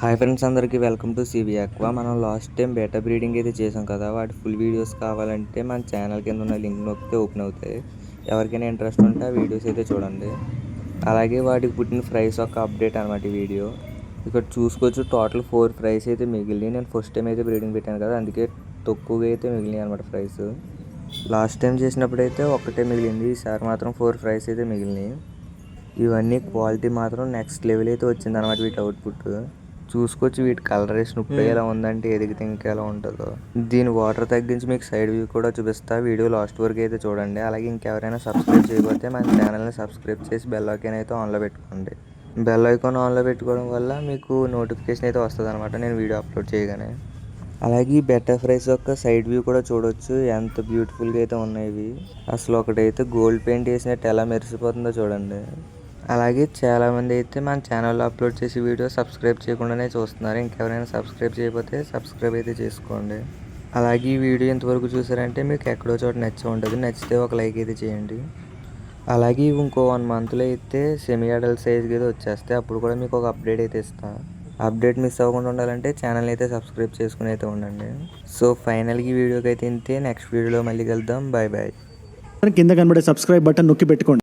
Hi friends, అందరికీ welcome to CB aqua. మనం last time beta breeding అయితే చేసాం కదా, వాటి ఫుల్ వీడియోస్ కావాలంటే మన ఛానల్ కింద ఉన్న లింక్ నొక్కితే ఓపెన్ అవుతాయి. ఎవరికైనా ఇంట్రెస్ట్ ఉంటే ఆ వీడియోస్ అయితే చూడండి. అలాగే వాటికి పుట్టిన ఫ్రైస్ ఒక అప్డేట్ అనమాట ఈ వీడియో. ఇక్కడ చూసుకోవచ్చు, టోటల్ 4 ఫ్రైస్ అయితే మిగిలినాయి. నేను ఫస్ట్ టైం అయితే బ్రీడింగ్ పెట్టాను కదా, అందుకే తక్కువగా అయితే మిగిలినాయి అనమాట ఫ్రైస్. లాస్ట్ టైం చేసినప్పుడు అయితే ఒక్కటే మిగిలింది, ఈసారి మాత్రం 4 ఫ్రైస్ అయితే మిగిలినాయి. ఇవన్నీ క్వాలిటీ మాత్రం నెక్స్ట్ లెవెల్ అయితే వచ్చింది అనమాట వీటి అవుట్పుట్. చూసుకోవచ్చు, వీటి కలరేషన్ ఇప్పుడు ఎలా ఉందంటే ఎదిగితే ఇంకా ఎలా ఉంటుందో. దీని వాటర్ తగ్గించి మీకు సైడ్ వ్యూ కూడా చూపిస్తా, వీడియో లాస్ట్ వరకు అయితే చూడండి. అలాగే ఇంకెవరైనా సబ్స్క్రైబ్ చేయకపోతే మన ఛానల్ని సబ్స్క్రైబ్ చేసి బెల్ ఐకాన్ అయితే ఆన్లో పెట్టుకోండి. బెల్ ఐకాన్ ఆన్లో పెట్టుకోవడం వల్ల మీకు నోటిఫికేషన్ అయితే వస్తుంది అనమాట నేను వీడియో అప్లోడ్ చేయగానే. అలాగే ఈ బెటా ఫ్రైస్ యొక్క సైడ్ వ్యూ కూడా చూడొచ్చు, ఎంత బ్యూటిఫుల్గా అయితే ఉన్నాయి. అసలు ఒకటైతే గోల్డ్ పెయింట్ వేసినట్టు ఎలా మెరిసిపోతుందో చూడండి. అలాగే చాలామంది అయితే మన ఛానల్లో అప్లోడ్ చేసే వీడియో సబ్స్క్రైబ్ చేయకుండానే చూస్తున్నారు. ఇంకెవరైనా సబ్స్క్రైబ్ చేయకపోతే సబ్స్క్రైబ్ అయితే చేసుకోండి. అలాగే ఈ వీడియో ఇంతవరకు చూసారంటే మీకు ఎక్కడో చోట నచ్చే ఉంటుంది, నచ్చితే ఒక లైక్ అయితే చేయండి. అలాగే ఇంకో 1 మంత్లో అయితే సెమీ అడల్ట్ సైజ్కి అయితే వచ్చేస్తాయి. అప్పుడు కూడా మీకు ఒక అప్డేట్ అయితే ఇస్తాను. అప్డేట్ మిస్ అవ్వకుండా ఉండాలంటే ఛానల్ని అయితే సబ్స్క్రైబ్ చేసుకుని అయితే ఉండండి. సో ఫైనల్గా ఈ వీడియోకి అయితే ఇంతే. నెక్స్ట్ వీడియోలో మళ్ళీ కలుద్దాం. Bye bye. కింద కనబడే సబ్స్క్రైబ్ బటన్ నొక్కి పెట్టుకోండి.